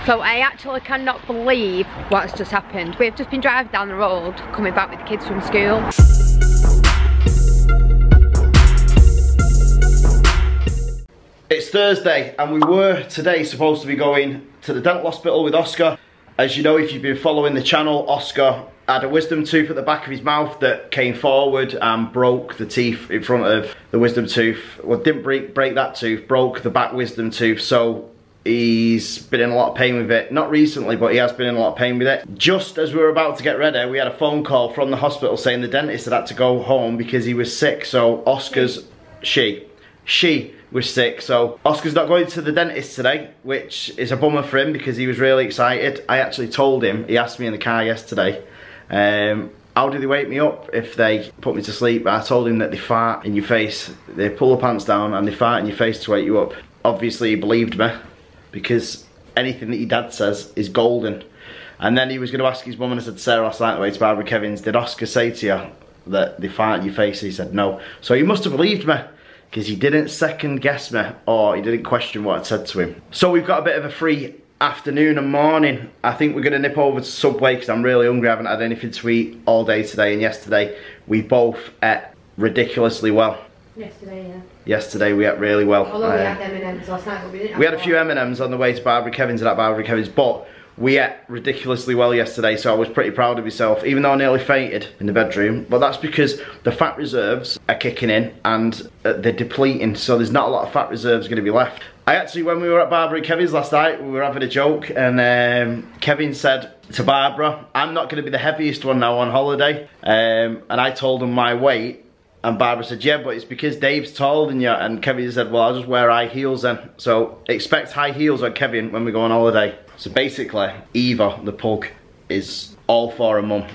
So I actually cannot believe what's just happened. We've just been driving down the road, coming back with the kids from school. It's Thursday and we were today supposed to be going to the dental hospital with Oscar. As you know, if you've been following the channel, Oscar had a wisdom tooth at the back of his mouth that came forward and broke the teeth in front of the wisdom tooth. Well, didn't break that tooth, broke the back wisdom tooth. So he's been in a lot of pain with it. Not recently, but he has been in a lot of pain with it. Just as we were about to get ready, we had a phone call from the hospital saying the dentist had to go home because he was sick. So Oscar's, she was sick, so Oscar's not going to the dentist today, which is a bummer for him because he was really excited. I actually told him, he asked me in the car yesterday, how do they wake me up if they put me to sleep? I told him that they fart in your face, they pull the pants down and they fart in your face to wake you up. Obviously he believed me because anything that your dad says is golden. And then he was going to ask his mum, and I said, Sarah, last night on the way to Barbara Kevin's, did Oscar say to you that they fart in your face? He said no. So he must have believed me, because he didn't second guess me or he didn't question what I said to him. So we've got a bit of a free afternoon and morning. I think we're gonna nip over to Subway because I'm really hungry. I haven't had anything to eat all day today, and yesterday we both ate ridiculously well. Yesterday, yeah. Yesterday we ate really well. Although we had M&Ms last night, but we didn't have we had a few M&Ms on the way to Barbara Kevin's at Barbara Kevin's, but we ate ridiculously well yesterday, so I was pretty proud of myself, even though I nearly fainted in the bedroom. But that's because the fat reserves are kicking in and they're depleting, so there's not a lot of fat reserves going to be left. I actually, when we were at Barbara Kevin's last night, we were having a joke, and Kevin said to Barbara, I'm not going to be the heaviest one now on holiday, and I told him my weight, and Barbara said, yeah, but it's because Dave's taller than you, and Kevin said, well, I'll just wear high heels then. So expect high heels on Kevin when we go on holiday. So basically, Eva, the pug, is all for her mum.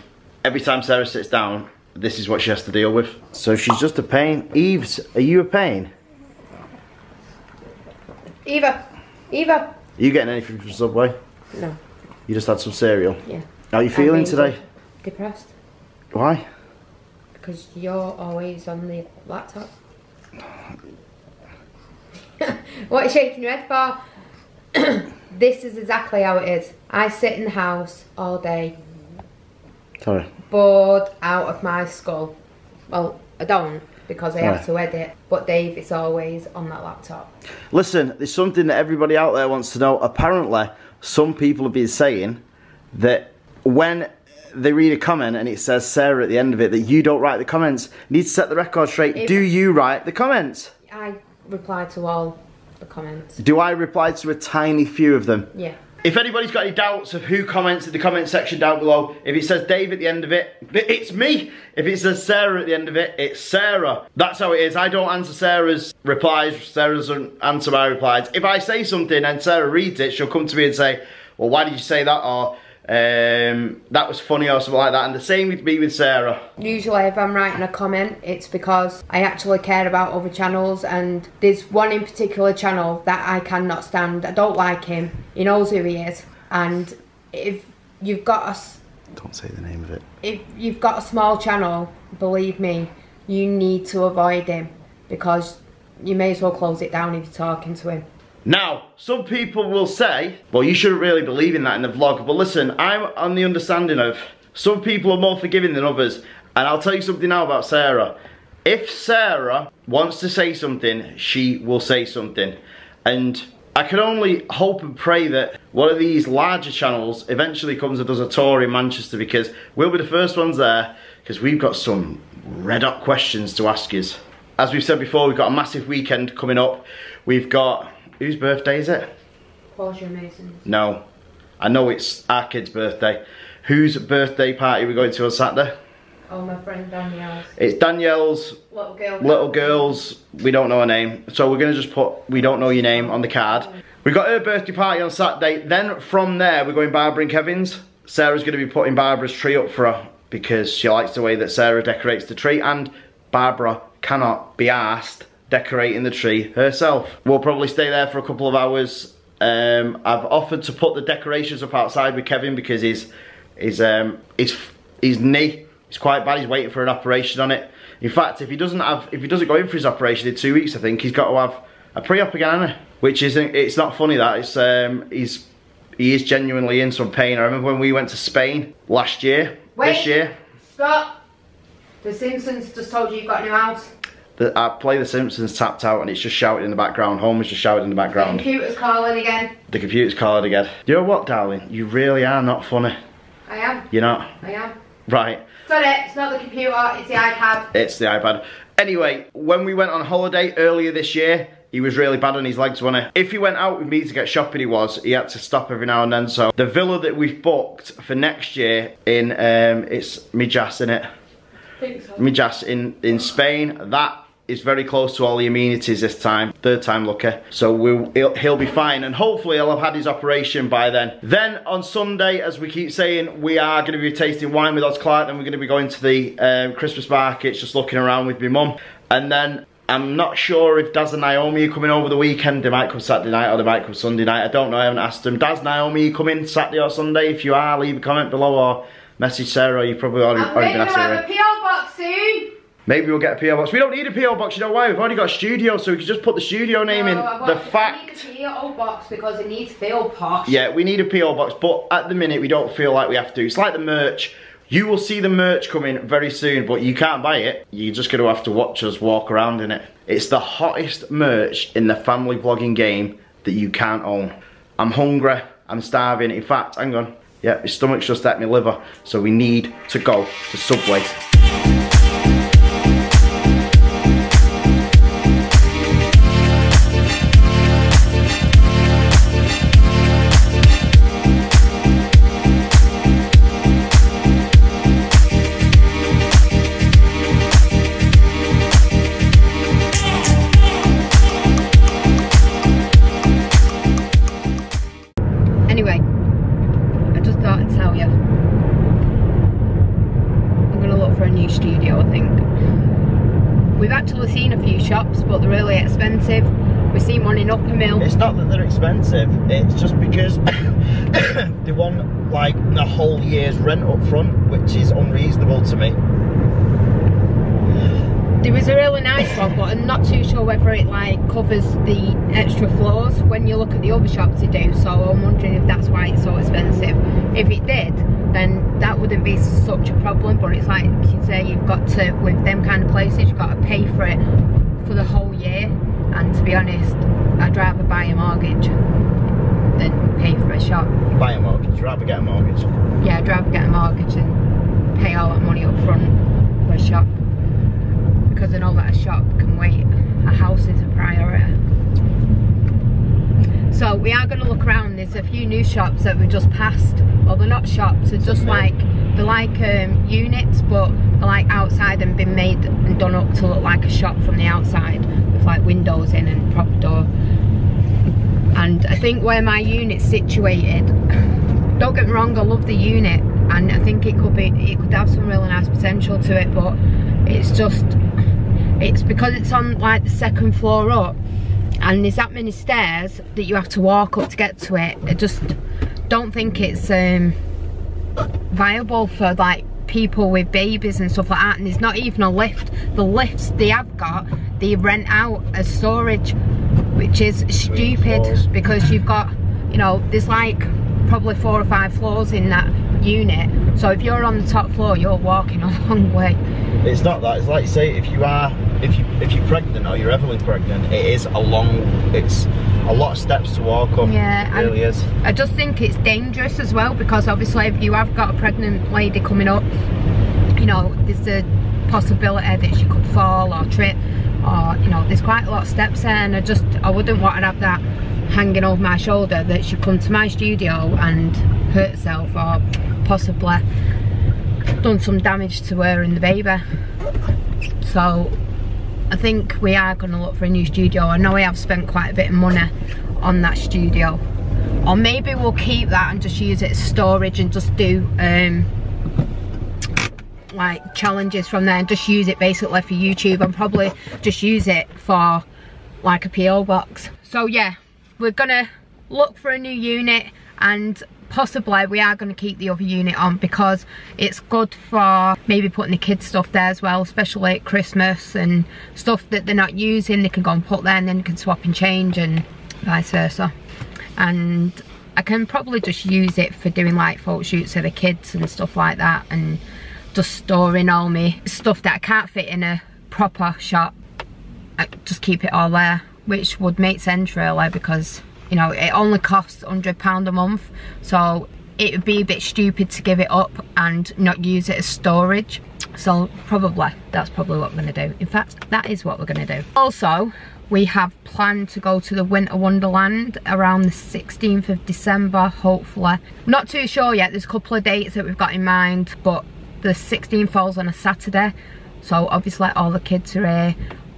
Every time Sarah sits down, this is what she has to deal with. So she's just a pain. Eves, are you a pain? Eva! Are you getting anything from Subway? No. You just had some cereal? Yeah. How are you feeling today? Depressed. Why? Because you're always on the laptop. What are you shaking your head for? This is exactly how it is. I sit in the house all day. Sorry. Bored out of my skull. Well, I don't, because I have to edit. But Dave is always on that laptop. Listen, there's something that everybody out there wants to know. Apparently, some people have been saying that when they read a comment and it says Sarah at the end of it, that you don't write the comments. You need to set the record straight. Do you write the comments? I reply to all the comments. Do I reply to a tiny few of them? Yeah. If anybody's got any doubts of who comments in the comment section down below, if it says Dave at the end of it, it's me. If it says Sarah at the end of it, it's Sarah. That's how it is. I don't answer Sarah's replies. Sarah doesn't answer my replies. If I say something and Sarah reads it, she'll come to me and say, well, why did you say that? Or that was funny, or something like that. And the same with me with Sarah. Usually if I'm writing a comment, it's because I actually care about other channels, and there's one in particular channel that I cannot stand. I don't like him. He knows who he is. And if you've got a... Don't say the name of it. If you've got a small channel, believe me, you need to avoid him, because you may as well close it down if you're talking to him. Now, some people will say, well, you shouldn't really believe in that in the vlog, but listen, I'm on the understanding of some people are more forgiving than others, and I'll tell you something now about Sarah. If Sarah wants to say something, she will say something, and I can only hope and pray that one of these larger channels eventually comes and does a tour in Manchester, because we'll be the first ones there, because we've got some red hot questions to ask you. As we've said before, we've got a massive weekend coming up. We've got... Whose birthday is it? Portia Mason's. No. I know it's our kid's birthday. Whose birthday party are we going to on Saturday? Oh, my friend Danielle's. It's Danielle's little girl's, we don't know her name. So we're going to just put, we don't know your name on the card. We've got her birthday party on Saturday. Then from there, we're going Barbara and Kevin's. Sarah's going to be putting Barbara's tree up for her because she likes the way that Sarah decorates the tree, and Barbara cannot be asked decorating the tree herself. We'll probably stay there for a couple of hours. I've offered to put the decorations up outside with Kevin because his knee is quite bad. He's waiting for an operation on it. In fact, if he doesn't go in for his operation in 2 weeks, I think he's got to have a pre-op again, hasn't he? Which isn't, it's not funny that, it's he is genuinely in some pain. I remember when we went to Spain last year, this year. Scott, The Simpsons just told you you've got a new house. I play The Simpsons tapped out and it's just shouting in the background. Home is just shouting in the background. The computer's calling again. The computer's calling again. You know what, darling? You really are not funny. I am. You're not? I am. Right. Sorry, it's not the computer, it's the iPad. It's the iPad. Anyway, when we went on holiday earlier this year, he was really bad on his legs, wasn't he? If he went out with me to get shopping, he had to stop every now and then. So the villa that we've booked for next year in, it's Mijas, innit? I think so. Mijas in Spain, that is very close to all the amenities this time. Third time lucky. So he'll be fine and hopefully he'll have had his operation by then. Then on Sunday, as we keep saying, we are going to be tasting wine with Oz Clark. Then we're going to be going to the Christmas markets, just looking around with my mum. And then I'm not sure if Daz and Naomi are coming over the weekend. They might come Saturday night or they might come Sunday night. I don't know, I haven't asked them. Daz, Naomi, you coming Saturday or Sunday? If you are, leave a comment below or message Sarah. You probably already been asked her. I'm going to have a PO box soon. Maybe we'll get a PO box. We don't need a PO box, you know why? We've already got a studio, so we can just put the studio name in. I need a PO box because it needs to feel posh. Yeah, we need a PO box, but at the minute we don't feel like we have to. It's like the merch. You will see the merch coming very soon, but you can't buy it. You're just going to have to watch us walk around in it. It's the hottest merch in the family vlogging game that you can't own. I'm hungry, I'm starving. In fact, hang on. Yeah, my stomach's just at my liver, so we need to go to Subway. Anyway, I just thought I'd tell you. I'm going to look for a new studio, I think. We've actually seen a few shops, but they're really expensive. We've seen one in Uppermill. It's not that they're expensive, it's just because they want like the whole year's rent up front, which is unreasonable to me. There was a really nice one, but I'm not too sure whether it like covers the extra floors when you look at the other shops they do, so I'm wondering if that's why it's so expensive. If it did, then that wouldn't be such a problem, but it's like you say, you've got to, with them kind of places, you've got to pay for it for the whole year, and to be honest, I'd rather buy a mortgage than pay for a shop. Buy a mortgage, you'd rather get a mortgage? Yeah, I'd rather get a mortgage and pay all that money up front for a shop. Because I know that a shop can wait. A house is a priority. So we are going to look around. There's a few new shops that we just passed. Well, they're not shops, they're just like, they're like units, but they're like outside and been made and done up to look like a shop from the outside, with like windows in and proper door. And I think where my unit's situated, don't get me wrong, I love the unit, and I think it could have some really nice potential to it, but it's just, it's because it's on like the second floor up and there's that many stairs that you have to walk up to get to it. I just don't think it's viable for like people with babies and stuff like that, and there's not even a lift. The lifts they have got, they rent out as storage, which is stupid because you've got, you know, there's like probably 4 or 5 floors in that unit, so if you're on the top floor you're walking a long way. It's not that, it's like you say, if you're pregnant or you're heavily pregnant, it's a lot of steps to walk up. Yeah, it really is. I just think it's dangerous as well, because obviously if you have got a pregnant lady coming up, you know, there's the possibility that she could fall or trip, or, you know, there's quite a lot of steps there, and I wouldn't want to have that hanging over my shoulder, that she'd come to my studio and hurt herself or possibly done some damage to her and the baby. So I think we are going to look for a new studio. I know we have spent quite a bit of money on that studio, or maybe we'll keep that and just use it as storage and just do like challenges from there and just use it basically for YouTube, and probably just use it for like a PO box. So yeah, we're gonna look for a new unit, and possibly we are going to keep the other unit on because it's good for maybe putting the kids stuff there as well, especially at Christmas and stuff that they're not using. They can go and put there and then they can swap and change and vice versa. And I can probably just use it for doing like photo shoots of the kids and stuff like that, and just storing all my stuff that I can't fit in a proper shop. I just keep it all there, which would make sense really, because you know it only costs £100 a month, so it would be a bit stupid to give it up and not use it as storage. So that's probably what we're going to do. In fact, that is what we're going to do. Also, we have planned to go to the Winter Wonderland around the 16th of December, hopefully. Not too sure yet, there's a couple of dates that we've got in mind, but the 16th falls on a Saturday, so obviously all the kids are here.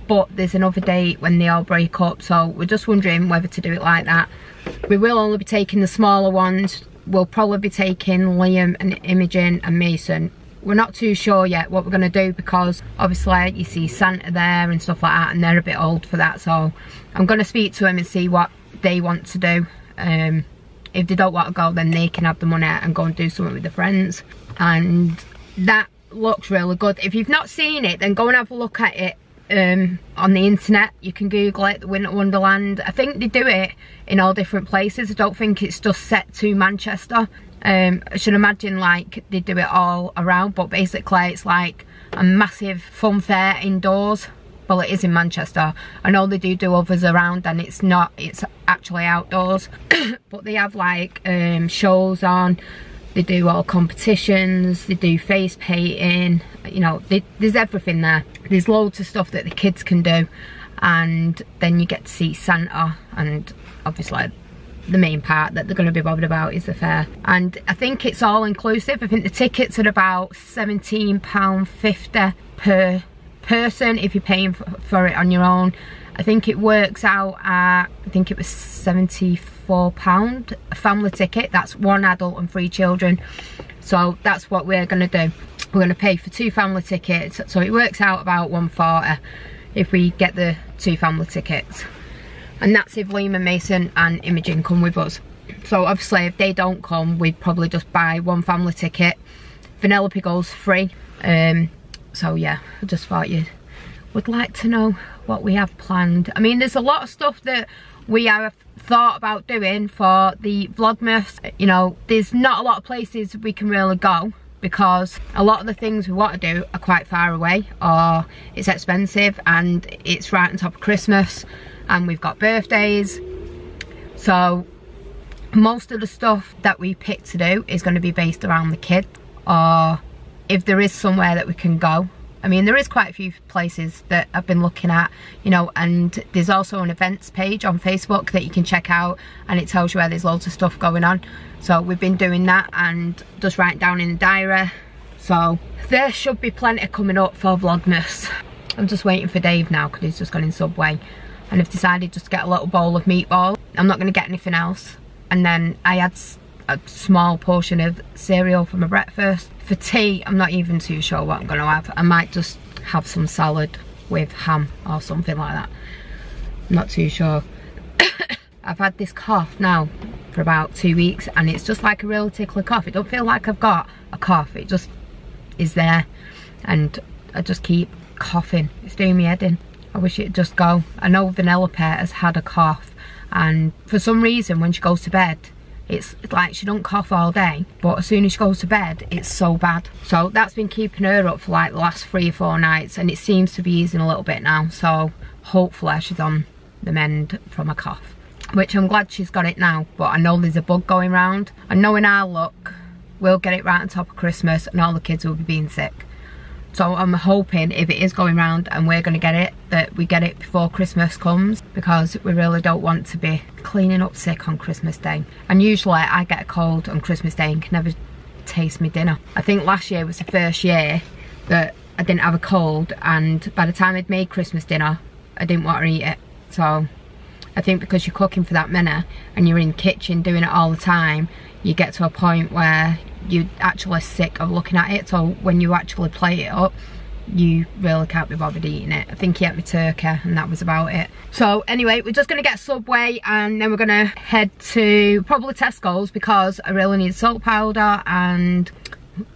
But there's another date when they all break up, so we're just wondering whether to do it like that. We will only be taking the smaller ones. We'll probably be taking Liam and Imogen and Mason. We're not too sure yet what we're going to do, because obviously you see Santa there and stuff like that, and they're a bit old for that, so I'm going to speak to them and see what they want to do. If they don't want to go, then they can have the money and go and do something with their friends. And that looks really good. If you've not seen it, then go and have a look at it on the internet. You can Google it, the Winter Wonderland. I think they do it in all different places. I don't think it's just set to Manchester. I should imagine like they do it all around, but basically it's like a massive fun fair indoors. Well, it is in Manchester. I know they do others around, and it's actually outdoors. But they have like shows on. They do all competitions, they do face painting, you know, there's everything there. There's loads of stuff that the kids can do, and then you get to see Santa, and obviously the main part that they're going to be bothered about is the fair. And I think it's all inclusive. I think the tickets are about £17.50 per person if you're paying for it on your own. I think it works out at, I think it was £74 a family ticket. That's one adult and 3 children. So that's what we're going to do. We're going to pay for 2 family tickets. So it works out about £140 if we get the 2 family tickets. And that's if Liam and Mason and Imogen come with us. So obviously if they don't come, we'd probably just buy 1 family ticket. Vanellope goes free. So yeah, I just thought you would like to know what we have planned. I mean, there's a lot of stuff that we have thought about doing for the Vlogmas. You know, there's not a lot of places we can really go, because a lot of the things we want to do are quite far away, or it's expensive, and it's right on top of Christmas, and we've got birthdays. So most of the stuff that we pick to do is going to be based around the kids, or if there is somewhere that we can go. I mean, there is quite a few places that I've been looking at, you know, and there's also an events page on Facebook that you can check out, and it tells you where there's loads of stuff going on. So we've been doing that and just writing down in the diary. So there should be plenty coming up for Vlogmas. I'm just waiting for Dave now, because he's just gone in Subway, and I've decided just to get a little bowl of meatball. I'm not going to get anything else. And then I had a small portion of cereal for my breakfast. For tea, I'm not even too sure what I'm going to have. I might just have some salad with ham or something like that. I'm not too sure. I've had this cough now for about 2 weeks, and it's just like a real tickly cough. It don't feel like I've got a cough, it just is there, and I just keep coughing. It's doing me head in. I wish it'd just go. I know Vanellope has had a cough, and for some reason when she goes to bed, it's like she don't cough all day, but as soon as she goes to bed, it's so bad. So that's been keeping her up for like the last 3 or 4 nights, and it seems to be easing a little bit now. So hopefully she's on the mend from a cough, which I'm glad she's got it now. But I know there's a bug going round, and knowing our luck, we'll get it right on top of Christmas and all the kids will be being sick. So I'm hoping if it is going round and we're going to get it, that we get it before Christmas comes, because we really don't want to be cleaning up sick on Christmas Day. And usually I get a cold on Christmas Day and can never taste my dinner. I think last year was the first year that I didn't have a cold, and by the time I'd made Christmas dinner, I didn't want to eat it. So I think because you're cooking for that many and you're in the kitchen doing it all the time, you get to a point where you're actually sick of looking at it. So when you actually plate it up, you really can't be bothered eating it. I think he ate my turkey and that was about it. So anyway, we're just going to get Subway, and then we're going to head to probably Tesco's, because I really need salt powder and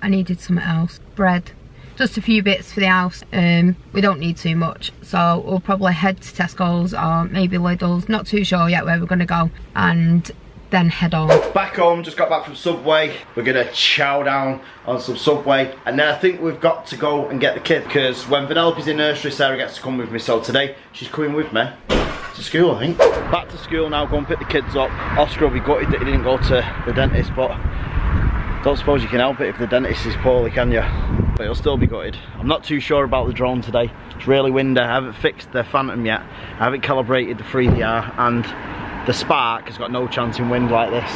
I needed something else. Bread. Just a few bits for the house. We don't need too much, so we'll probably head to Tesco's or maybe Lidl's. Not too sure yet where we're going to go. And then head home. Back home, just got back from Subway. We're gonna chow down on some Subway, and then I think we've got to go and get the kid, because when Vanellope's in nursery, Sarah gets to come with me. So today she's coming with me to school, I think. Back to school now, go and pick the kids up. Oscar will be gutted that he didn't go to the dentist, but don't suppose you can help it if the dentist is poorly, can you? But he'll still be gutted. I'm not too sure about the drone today. It's really windy. I haven't fixed the Phantom yet. I haven't calibrated the 3DR, and the Spark has got no chance in wind like this.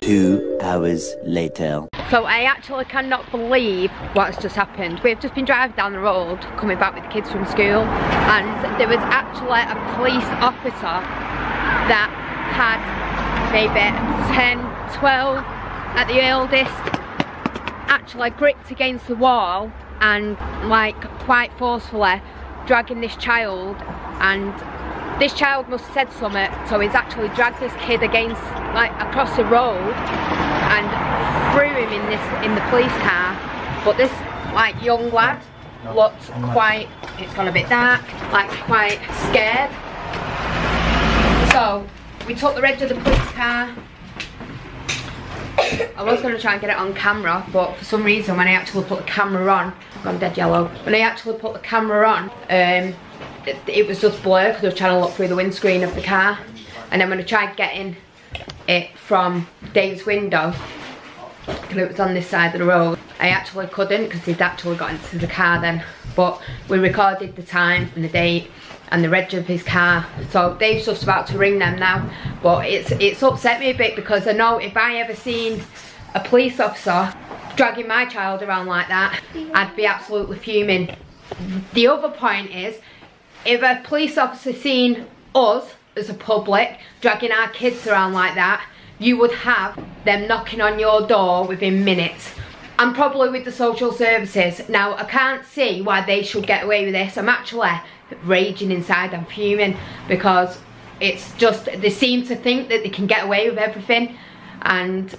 2 hours later. So I actually cannot believe what's just happened. We've just been driving down the road, coming back with the kids from school, and there was actually a police officer that had maybe 10, 12 at the oldest, actually gripped against the wall and like quite forcefully dragging this child, and this child must have said something, so he's actually dragged this kid against, like, across the road and threw him in the police car. But this like young lad looked quite, it's gone a bit dark, like quite scared. So we took the reg of the police car. I was going to try and get it on camera, but for some reason when I actually put the camera on, I've gone dead yellow. When I actually put the camera on, it was just blur because I was trying to look through the windscreen of the car. And then when I tried getting it from Dave's window, because it was on this side of the road, I actually couldn't, because he'd actually got into the car then. But we recorded the time and the date and the reg of his car, so Dave's just about to ring them now. But it's upset me a bit, because I know if I ever seen a police officer dragging my child around like that, I'd be absolutely fuming. The other point is, if a police officer seen us as a public dragging our kids around like that, you would have them knocking on your door within minutes. I'm probably with the social services. Now, I can't see why they should get away with this. I'm actually raging inside, I'm fuming, because it's just, they seem to think that they can get away with everything, and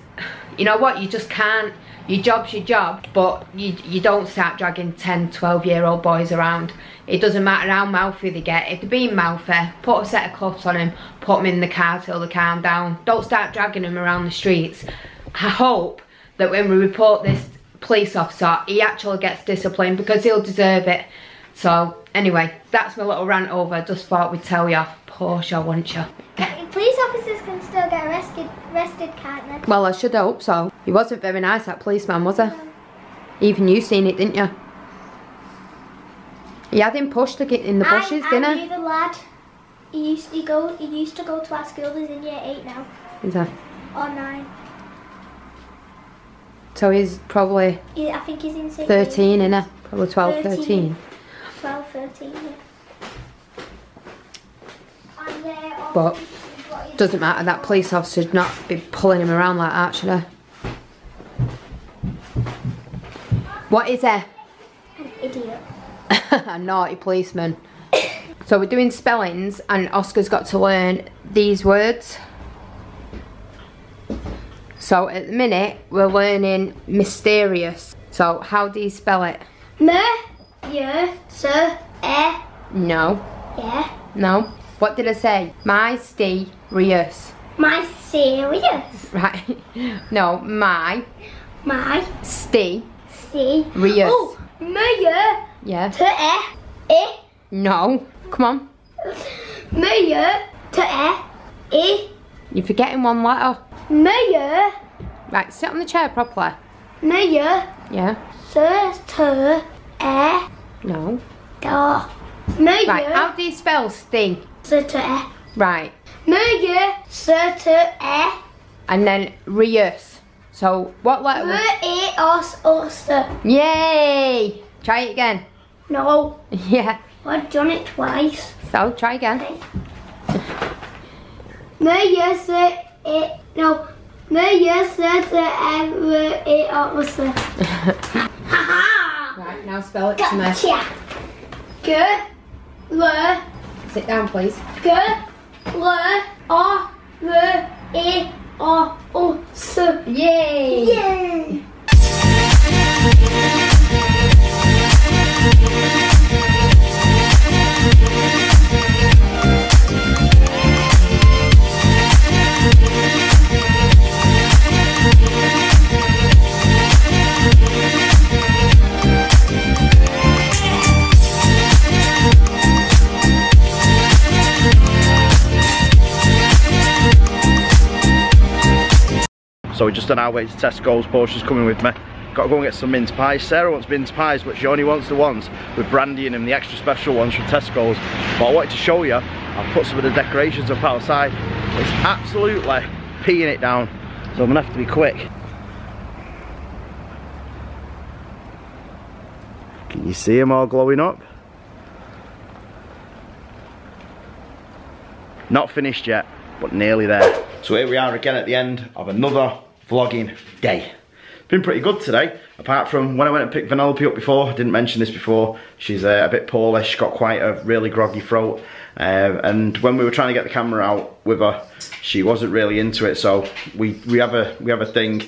you know what, you just can't. Your job's your job, but you don't start dragging 10, 12-year-old boys around. It doesn't matter how mouthy they get. If they're being mouthy, put a set of cuffs on them, put them in the car till they calm down. Don't start dragging them around the streets. I hope that when we report this police officer, he actually gets disciplined, because he'll deserve it. So anyway, that's my little rant over. Just thought we'd tell you. Portia, won't you? Police officers can still get arrested, can't they? Well, I should hope so. He wasn't very nice, that policeman, was he? No. Even you seen it, didn't you? He had him pushed to get in the bushes, didn't he? I knew the lad. He used to go to our school. He's in year 8 now. Is that? Or 9. So he's probably, I think he's in 13, innit? Probably 12, 13. 12, 13, yeah. But doesn't matter, that police officer should not be pulling him around like that, should he? What is he? An idiot. A naughty policeman. So we're doing spellings, and Oscar's got to learn these words. So at the minute we're learning mysterious. So how do you spell it? Me-ye-se-e. No. Yeah. No. What did I say? Mysterious. My serious. Right. No, my. My. Sti. See. Rius. Oh, me-ye. Yeah. To-e. No. Come on. Me-ye. To-e. You're forgetting one letter. Me-ye. Right, sit on the chair properly. Me-ye. Yeah. Se-te-e. No. Da. Me-ye. Right, how do you spell sting? Se-te-e. Right. Me-ye. Se-te-e. And then Rius. So what letter was... Me-e-os-os-te. Yay! Try it again. No. Yeah. I've done it twice. So try again. Me-ye-se-e. No. Me-ye-se-te-e. Me-e-os-te. Ha-ha! Right, now spell it to me. Gotcha. G-le. Sit down, please. G-le-o-v-e-o-s. Yay! Yay! So we're just on our way to Tesco's. Portia's coming with me. Got to go and get some mince pies. Sarah wants mince pies, but she only wants the ones with brandy in them, the extra special ones from Tesco's. But I wanted to show you, I've put some of the decorations up outside. It's absolutely peeing it down, so I'm gonna have to be quick. Can you see them all glowing up? Not finished yet, but nearly there. So here we are again at the end of another vlogging day. Been pretty good today, apart from when I went and picked Vanellope up before. I didn't mention this before. She's a bit poorly, she's got quite a really groggy throat. And when we were trying to get the camera out with her, she wasn't really into it. So we have a thing.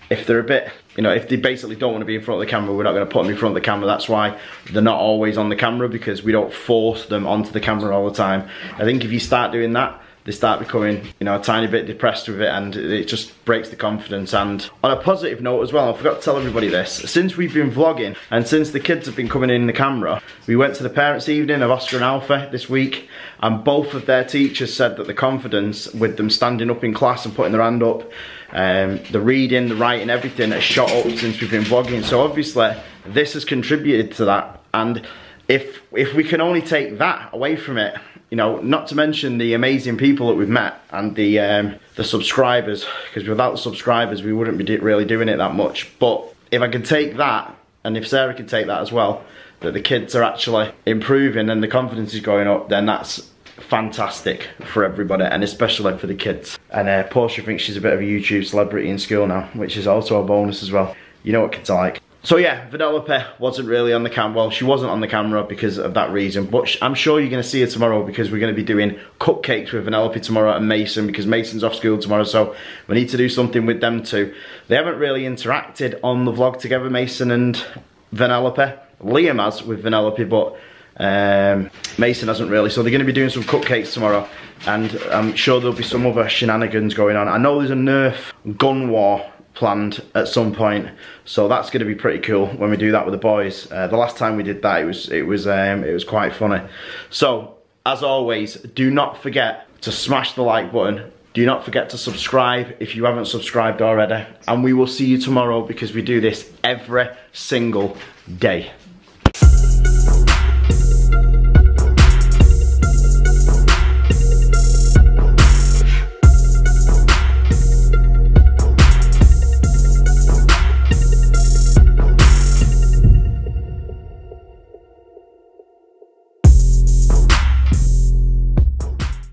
If they're a bit, you know, if they basically don't want to be in front of the camera, we're not going to put them in front of the camera. That's why they're not always on the camera, because we don't force them onto the camera all the time. I think if you start doing that, they start becoming, you know, a tiny bit depressed with it, and it just breaks the confidence. And on a positive note as well, I forgot to tell everybody this, since we've been vlogging and since the kids have been coming in the camera, we went to the parents' evening of Oscar and Alpha this week, and both of their teachers said that the confidence with them standing up in class and putting their hand up, the reading, the writing, everything has shot up since we've been vlogging. So obviously this has contributed to that, and if we can only take that away from it, you know, not to mention the amazing people that we've met and the subscribers, because without the subscribers we wouldn't be really doing it that much. But if I can take that, and if Sarah can take that as well, that the kids are actually improving and the confidence is going up, then that's fantastic for everybody, and especially for the kids. And Portia thinks she's a bit of a YouTube celebrity in school now, which is also a bonus as well. You know what kids are like. So yeah, Vanellope wasn't really on the camera. Well, she wasn't on the camera because of that reason, but I'm sure you're going to see her tomorrow, because we're going to be doing cupcakes with Vanellope tomorrow and Mason, because Mason's off school tomorrow, so we need to do something with them too. They haven't really interacted on the vlog together, Mason and Vanellope. Liam has with Vanellope, but Mason hasn't really, so they're going to be doing some cupcakes tomorrow, and I'm sure there'll be some other shenanigans going on. I know there's a Nerf gun war planned at some point, so that's going to be pretty cool when we do that with the boys. The last time we did that, it was quite funny. So as always, do not forget to smash the like button. Do not forget to subscribe if you haven't subscribed already, and we will see you tomorrow, because we do this every single day.